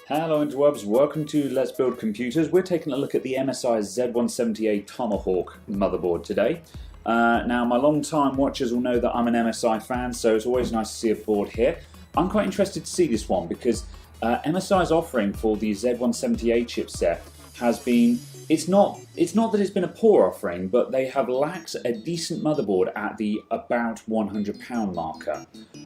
Hello interwebs, welcome to Let's Build Computers. We're taking a look at the MSI Z170A Tomahawk motherboard today. Now my long-time watchers will know that I'm an MSI fan, so it's always nice to see a board here. I'm quite interested to see this one because MSI's offering for the Z170A chipset has been, it's not that it's been a poor offering, but they have lacked a decent motherboard at the about £100 marker.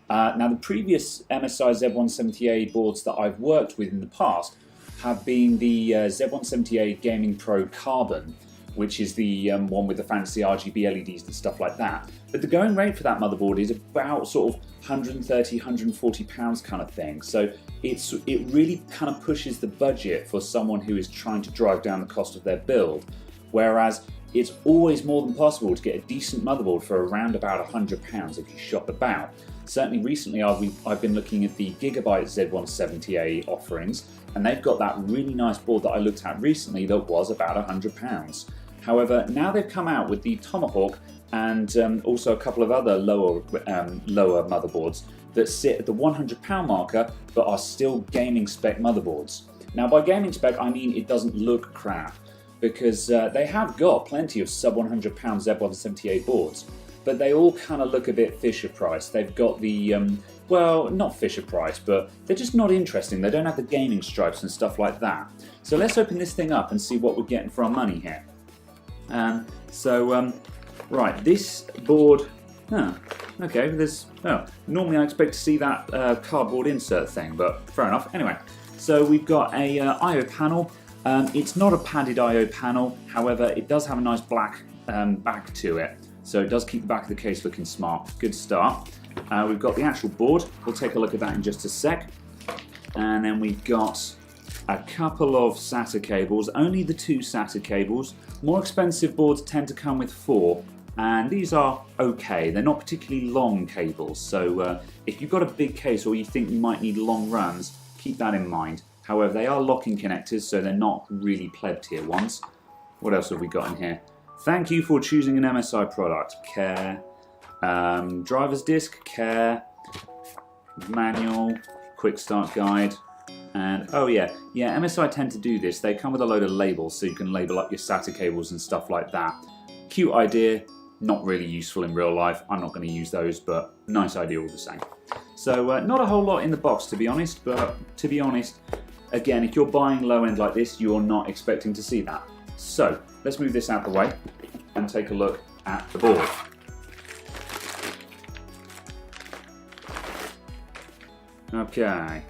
Now the previous MSI Z170A boards that I've worked with in the past have been the Z170A Gaming Carbon, which is the one with the fancy RGB LEDs and stuff like that. But the going rate for that motherboard is about sort of £130, £140 kind of thing. So it really kind of pushes the budget for someone who is trying to drive down the cost of their build. Whereas it's always more than possible to get a decent motherboard for around about £100 if you shop about. Certainly recently I've been looking at the Gigabyte Z170A offerings, and they've got that really nice board that I looked at recently that was about £100. However, now they've come out with the Tomahawk and also a couple of other lower motherboards that sit at the £100 marker but are still gaming spec motherboards. Now by gaming spec I mean it doesn't look crap, because they have got plenty of sub £100 Z170A boards, but they all kind of look a bit Fisher Price. They've got the, well, not Fisher Price, but they're just not interesting. They don't have the gaming stripes and stuff like that. So let's open this thing up and see what we're getting for our money here. Right, this board, okay, there's, normally I expect to see that cardboard insert thing, but fair enough. Anyway, so we've got a I/O panel. It's not a padded I/O panel, however, it does have a nice black back to it. So it does keep the back of the case looking smart. Good start. We've got the actual board. We'll take a look at that in just a sec. And then we've got a couple of SATA cables, only the 2 SATA cables. More expensive boards tend to come with 4, and these are okay. They're not particularly long cables, so if you've got a big case or you think you might need long runs, keep that in mind. However, they are locking connectors, so they're not really pleb tier ones. What else have we got in here? Thank you for choosing an MSI product. Care. Driver's disc. Care. Manual. Quick start guide. And oh yeah, MSI tend to do this. They come with a load of labels so you can label up your SATA cables and stuff like that. Cute idea, not really useful in real life. I'm not going to use those, but nice idea all the same. So not a whole lot in the box to be honest, but to be honest, again, if you're buying low end like this, you're not expecting to see that. So let's move this out of the way and take a look at the board. Okay.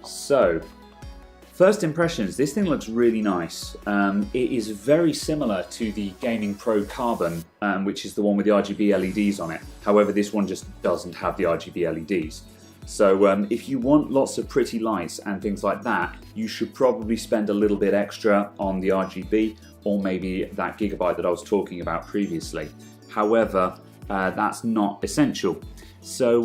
So, first impressions, this thing looks really nice. It is very similar to the Gaming Carbon, which is the one with the RGB LEDs on it. However, this one just doesn't have the RGB LEDs. So if you want lots of pretty lights and things like that, you should probably spend a little bit extra on the RGB, or maybe that Gigabyte that I was talking about previously. However, that's not essential. So,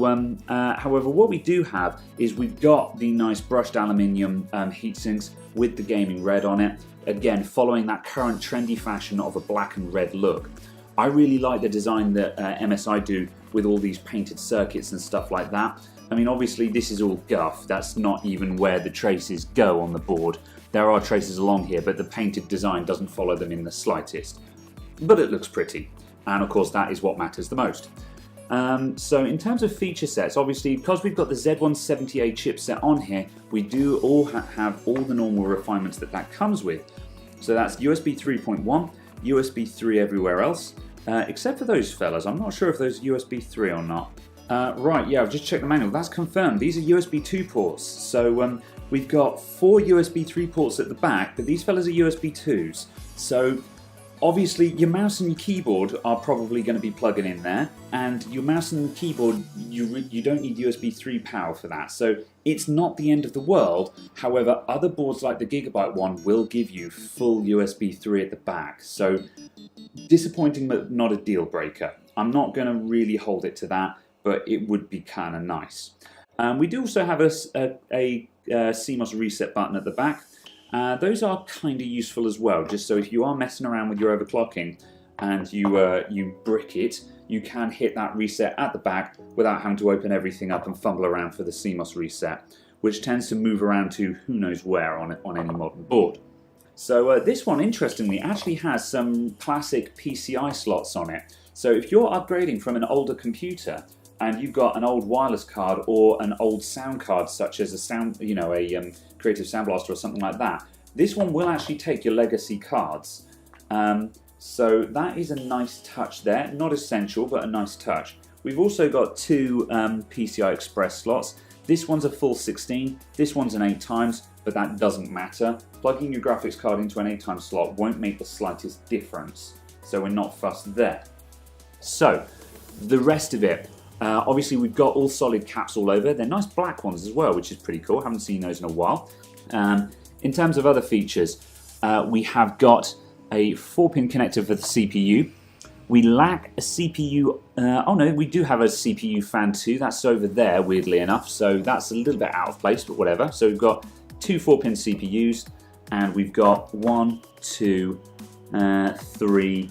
however, what we do have is we've got the nice brushed aluminium heatsinks with the gaming red on it. Again, following that current trendy fashion of a black and red look. I really like the design that MSI do with all these painted circuits and stuff like that. I mean, obviously this is all guff. That's not even where the traces go on the board. There are traces along here, but the painted design doesn't follow them in the slightest. But it looks pretty. And of course, that is what matters the most. So in terms of feature sets, obviously because we've got the Z170A chipset on here, we do all have all the normal refinements that comes with. So that's USB 3.1, USB 3 everywhere else, except for those fellas. I'm not sure if those USB 3 or not. Right, yeah, I've just checked the manual. That's confirmed. These are USB 2 ports. So we've got 4 USB 3 ports at the back, but these fellas are USB 2s. So obviously, your mouse and your keyboard are probably going to be plugging in there, and your mouse and keyboard, you don't need USB 3 power for that, so it's not the end of the world. However, other boards like the Gigabyte one will give you full USB 3 at the back, so disappointing but not a deal breaker. I'm not going to really hold it to that, but it would be kind of nice. We do also have a CMOS reset button at the back. Those are kind of useful as well, just so if you are messing around with your overclocking, and you brick it, you can hit that reset at the back without having to open everything up and fumble around for the CMOS reset, which tends to move around to who knows where on any modern board. So this one, interestingly, actually has some classic PCI slots on it. So if you're upgrading from an older computer and you've got an old wireless card or an old sound card, such as a Creative Sound Blaster or something like that, this one will actually take your legacy cards. So that is a nice touch there. Not essential, but a nice touch. We've also got two PCI Express slots. This one's a full 16, this one's an 8 times, but that doesn't matter. Plugging your graphics card into an 8 times slot won't make the slightest difference, so we're not fussed there. So, the rest of it, obviously we've got all solid caps all over. They're nice black ones as well, which is pretty cool. Haven't seen those in a while. In terms of other features, we have got a 4-pin connector for the CPU. We lack a CPU, oh no, we do have a CPU fan too. That's over there, weirdly enough, so that's a little bit out of place, but whatever. So we've got two 4-pin CPUs, and we've got 1, 2, 3,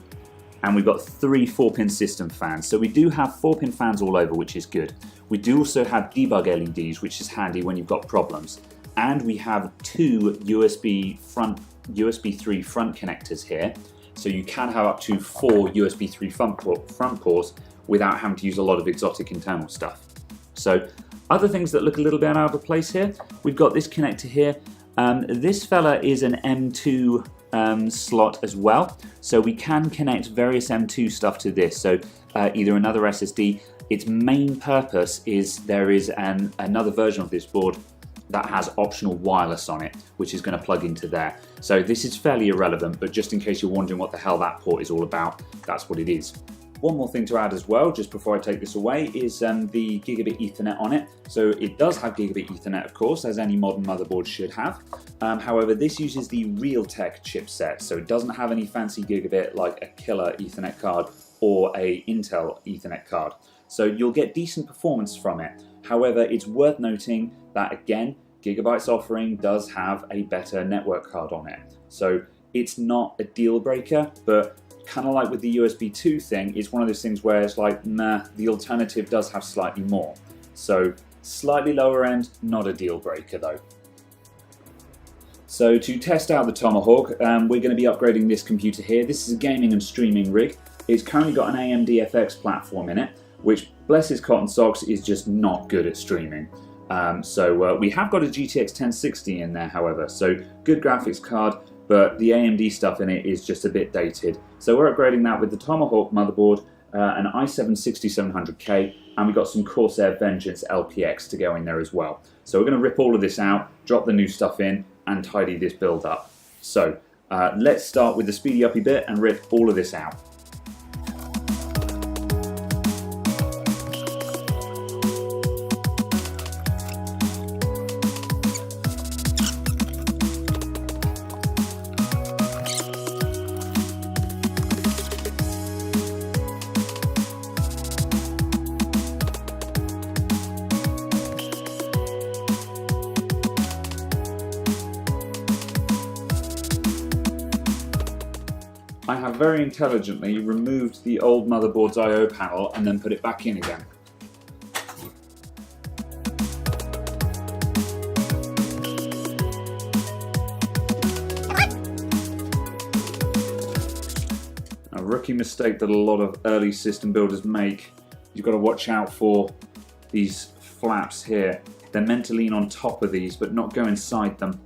and we've got 3 4-pin system fans. So we do have 4-pin fans all over, which is good. We do also have debug LEDs, which is handy when you've got problems. And we have 2 USB 3 front connectors here. So you can have up to 4 USB 3 front ports without having to use a lot of exotic internal stuff. So other things that look a little bit out of place here, we've got this connector here. This fella is an M2 slot as well. So we can connect various M2 stuff to this. So either another SSD. Its main purpose is there is another version of this board that has optional wireless on it, which is going to plug into there. So this is fairly irrelevant, but just in case you're wondering what the hell that port is all about, that's what it is. One more thing to add as well, just before I take this away, is the Gigabit Ethernet on it. So it does have Gigabit Ethernet, of course, as any modern motherboard should have. However, this uses the Realtek chipset, so it doesn't have any fancy Gigabit like a killer Ethernet card or a Intel Ethernet card. So you'll get decent performance from it. However, it's worth noting that, again, Gigabyte's offering does have a better network card on it. So it's not a deal breaker, but kind of like with the USB 2 thing, it's one of those things where it's like, nah, the alternative does have slightly more. So slightly lower end, not a deal breaker though. So to test out the Tomahawk, we're going to be upgrading this computer here. This is a gaming and streaming rig. It's currently got an AMD FX platform in it, which, bless his cotton socks, is just not good at streaming. So we have got a GTX 1060 in there, however, so good graphics card, but the AMD stuff in it is just a bit dated. So we're upgrading that with the Tomahawk motherboard, an i7-6700K, and we've got some Corsair Vengeance LPX to go in there as well. So we're going to rip all of this out, drop the new stuff in, and tidy this build up. So let's start with the speedy uppy bit and rip all of this out. I have very intelligently removed the old motherboard's I/O panel and then put it back in again. A rookie mistake that a lot of early system builders make. You've got to watch out for these flaps here. They're meant to lean on top of these but not go inside them.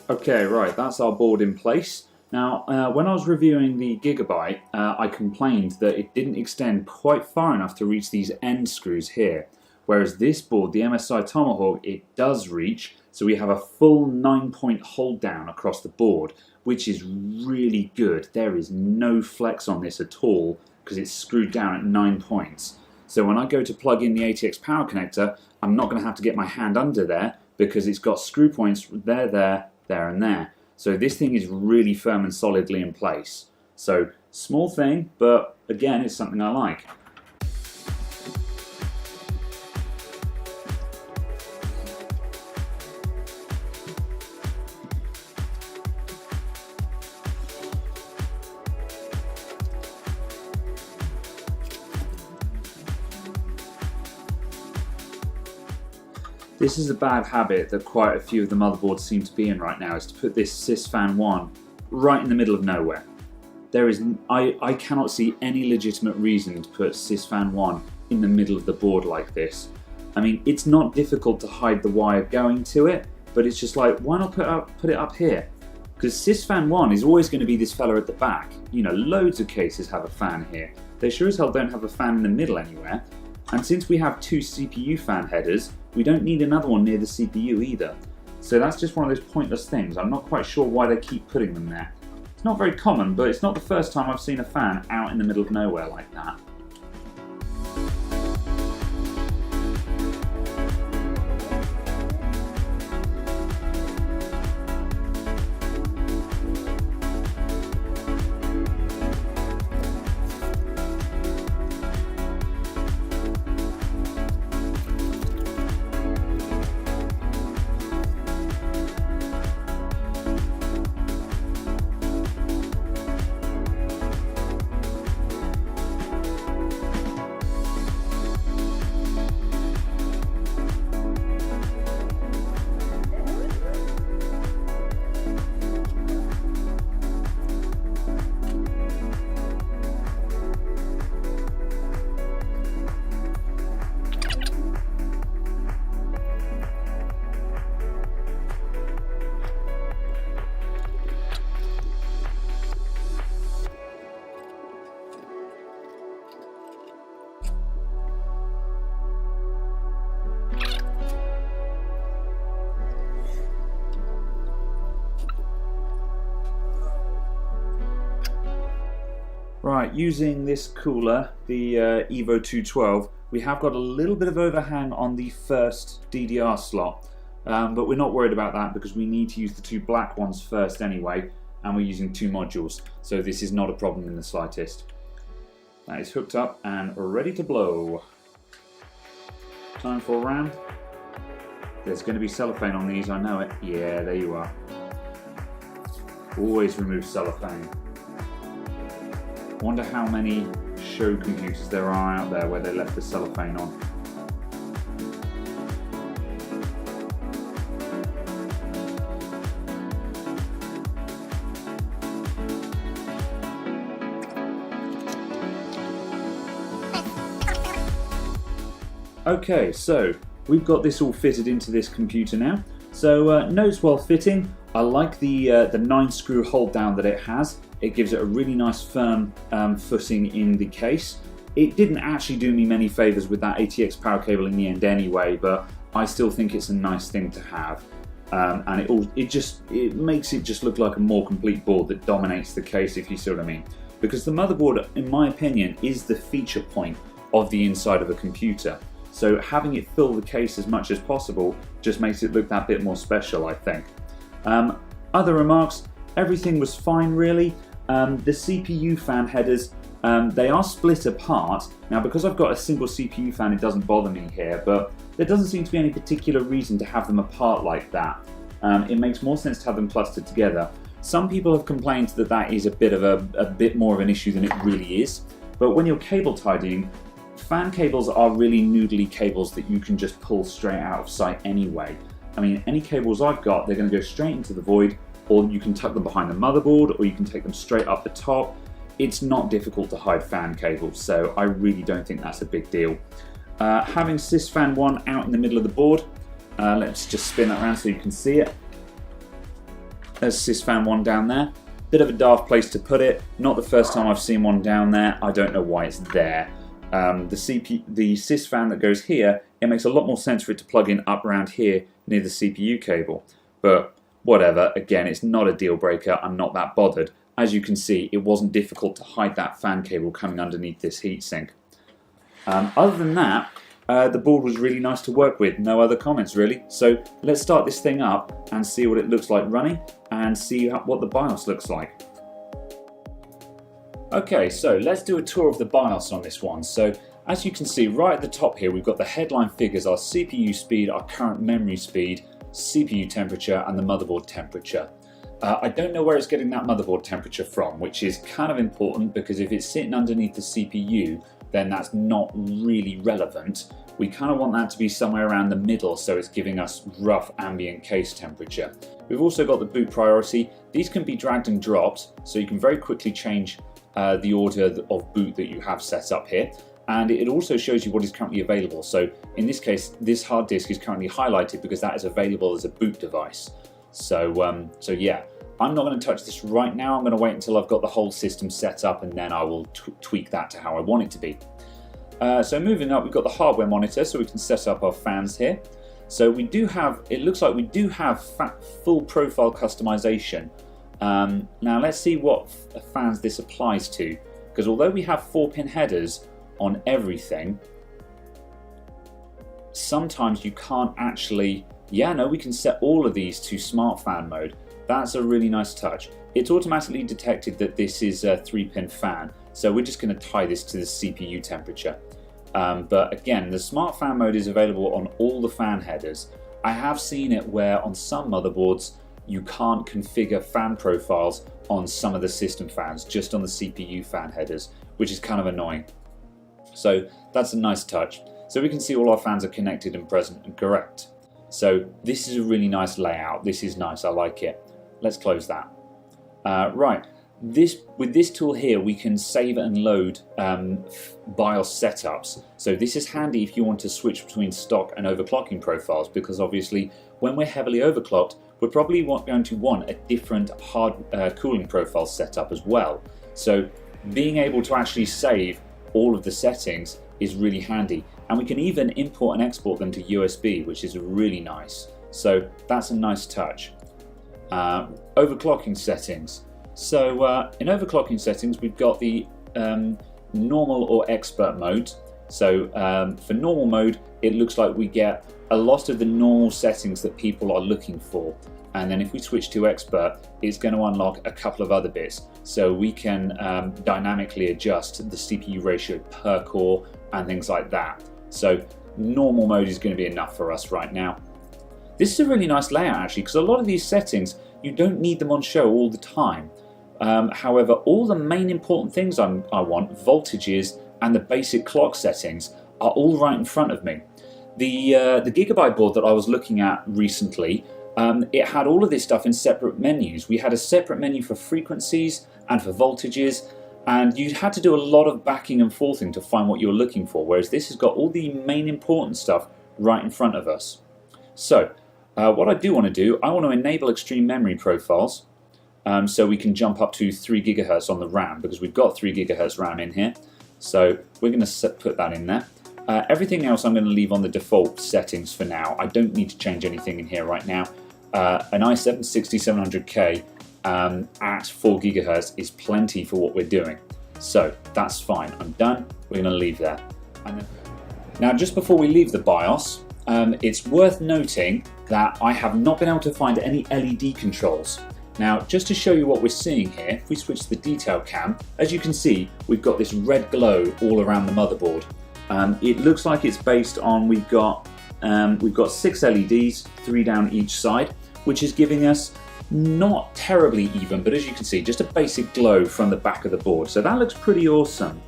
Okay, right, that's our board in place. Now, when I was reviewing the Gigabyte, I complained that it didn't extend quite far enough to reach these end screws here. Whereas this board, the MSI Tomahawk, it does reach, so we have a full 9-point hold down across the board, which is really good. There is no flex on this at all, because it's screwed down at 9 points. So when I go to plug in the ATX power connector, I'm not going to have to get my hand under there, because it's got screw points there, there and there. So this thing is really firm and solidly in place. So small thing, but again, it's something I like. This is a bad habit that quite a few of the motherboards seem to be in right now, is to put this Sysfan 1 right in the middle of nowhere. I cannot see any legitimate reason to put Sysfan 1 in the middle of the board like this. I mean, it's not difficult to hide the wire going to it, but it's just like, why not put it up here? Because Sysfan 1 is always going to be this fella at the back. You know, loads of cases have a fan here. They sure as hell don't have a fan in the middle anywhere. And since we have two CPU fan headers, we don't need another one near the CPU either. So that's just one of those pointless things. I'm not quite sure why they keep putting them there. It's not very common, but it's not the first time I've seen a fan out in the middle of nowhere like that. Right, using this cooler, the Evo 212, we have got a little bit of overhang on the first DDR slot, but we're not worried about that because we need to use the two black ones first anyway, and we're using two modules, so this is not a problem in the slightest. That is hooked up and ready to blow. Time for a round. There's going to be cellophane on these, I know it. Yeah, there you are. Always remove cellophane. I wonder how many show computers there are out there where they left the cellophane on. Okay, so we've got this all fitted into this computer now. So notes well fitting. I like the 9-screw hold down that it has. It gives it a really nice firm footing in the case. It didn't actually do me many favours with that ATX power cable in the end anyway, but I still think it's a nice thing to have. And it makes it just look like a more complete board that dominates the case, if you see what I mean. Because the motherboard, in my opinion, is the feature point of the inside of a computer. So having it fill the case as much as possible just makes it look that bit more special, I think. Other remarks, everything was fine really. The CPU fan headers, they are split apart. Now because I've got a single CPU fan, it doesn't bother me here, but there doesn't seem to be any particular reason to have them apart like that. It makes more sense to have them clustered together. Some people have complained that that is a bit more of an issue than it really is, but when you're cable tidying, fan cables are really noodly cables that you can just pull straight out of sight anyway. I mean, any cables I've got, they're going to go straight into the void, or you can tuck them behind the motherboard, or you can take them straight up the top. It's not difficult to hide fan cables, so I really don't think that's a big deal. Having Sysfan 1 out in the middle of the board, let's just spin that around so you can see it. There's Sysfan 1 down there. Bit of a daft place to put it. Not the first time I've seen one down there. I don't know why it's there. The Sysfan that goes here, it makes a lot more sense for it to plug in up around here near the CPU cable. But whatever, again, it's not a deal breaker. I'm not that bothered. As you can see, it wasn't difficult to hide that fan cable coming underneath this heatsink. Other than that, the board was really nice to work with. No other comments really. So let's start this thing up and see what it looks like running and see what the BIOS looks like. Okay, so let's do a tour of the BIOS on this one. So as you can see right at the top here, we've got the headline figures, our CPU speed, our current memory speed, CPU temperature and the motherboard temperature. I don't know where it's getting that motherboard temperature from, which is kind of important because if it's sitting underneath the CPU, then that's not really relevant. we kind of want that to be somewhere around the middle, so it's giving us rough ambient case temperature. We've also got the boot priority. These can be dragged and dropped, so you can very quickly change the order of boot that you have set up here. And it also shows you what is currently available. So in this case, this hard disk is currently highlighted because that is available as a boot device. So yeah, I'm not going to touch this right now. I'm going to wait until I've got the whole system set up, and then I will tweak that to how I want it to be. So moving up, we've got the hardware monitor, so we can set up our fans here. So we do have, it looks like we do have full profile customization. Now let's see what fans this applies to, because although we have 4-pin headers on everything, sometimes you can't actually, we can set all of these to smart fan mode. That's a really nice touch. It's automatically detected that this is a 3-pin fan, so we're just going to tie this to the CPU temperature. But again, the smart fan mode is available on all the fan headers. I have seen it where on some motherboards you can't configure fan profiles on some of the system fans, just on the CPU fan headers, which is kind of annoying. So that's a nice touch. So we can see all our fans are connected and present and correct. So this is a really nice layout. This is nice, I like it. Let's close that. Right, with this tool here, we can save and load BIOS setups. So this is handy if you want to switch between stock and overclocking profiles, because obviously when we're heavily overclocked, we're probably going to want a different hard cooling profile setup as well. So being able to actually save all of the settings is really handy, and we can even import and export them to USB, which is really nice. So that's a nice touch. Overclocking settings. So in overclocking settings, we've got the normal or expert mode. So for normal mode, it looks like we get a lot of the normal settings that people are looking for. And then if we switch to expert, it's going to unlock a couple of other bits. So we can dynamically adjust the CPU ratio per core and things like that. So normal mode is going to be enough for us right now. This is a really nice layout actually, because a lot of these settings, you don't need them on show all the time. However, all the main important things I want, voltages and the basic clock settings, are all right in front of me. The Gigabyte board that I was looking at recently, it had all of this stuff in separate menus. We had a separate menu for frequencies and for voltages, and you had to do a lot of backing and forthing to find what you were looking for, whereas this has got all the main important stuff right in front of us. So what I do want to do, I want to enable extreme memory profiles, so we can jump up to 3 GHz on the RAM, because we've got 3 GHz RAM in here. So we're going to put that in there. Everything else I'm going to leave on the default settings for now. I don't need to change anything in here right now. An i7-6700K at 4 GHz is plenty for what we're doing. So that's fine. I'm done. We're going to leave there. Now, just before we leave the BIOS, it's worth noting that I have not been able to find any LED controls. Now, just to show you what we're seeing here, if we switch to the detail cam, as you can see, we've got this red glow all around the motherboard. It looks like it's based on, we've got 6 LEDs, 3 down each side, which is giving us not terribly even, but as you can see, just a basic glow from the back of the board. So that looks pretty awesome.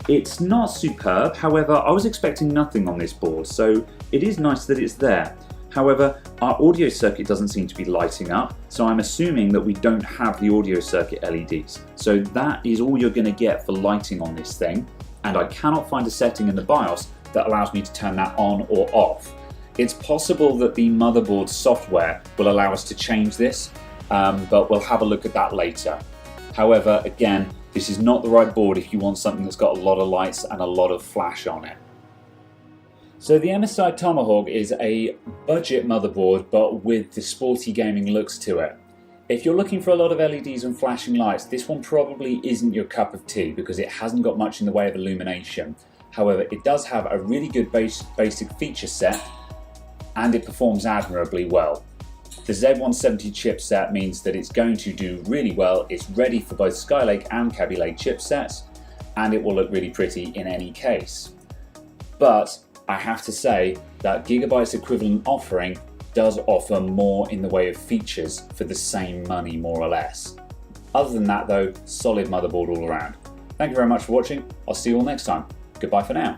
It's not superb, however, I was expecting nothing on this board, so it is nice that it's there. However, our audio circuit doesn't seem to be lighting up, so I'm assuming that we don't have the audio circuit LEDs. So that is all you're going to get for lighting on this thing, and I cannot find a setting in the BIOS that allows me to turn that on or off. It's possible that the motherboard software will allow us to change this, but we'll have a look at that later. However, again, this is not the right board if you want something that's got a lot of lights and a lot of flash on it. So the MSI Tomahawk is a budget motherboard, but with the sporty gaming looks to it. If you're looking for a lot of LEDs and flashing lights, this one probably isn't your cup of tea because it hasn't got much in the way of illumination. However, it does have a really good basic feature set, and it performs admirably well. The Z170 chipset means that it's going to do really well. It's ready for both Skylake and Kaby Lake chipsets, and it will look really pretty in any case. But I have to say that Gigabyte's equivalent offering does offer more in the way of features for the same money, more or less. Other than that though, solid motherboard all around. Thank you very much for watching. I'll see you all next time. Goodbye for now.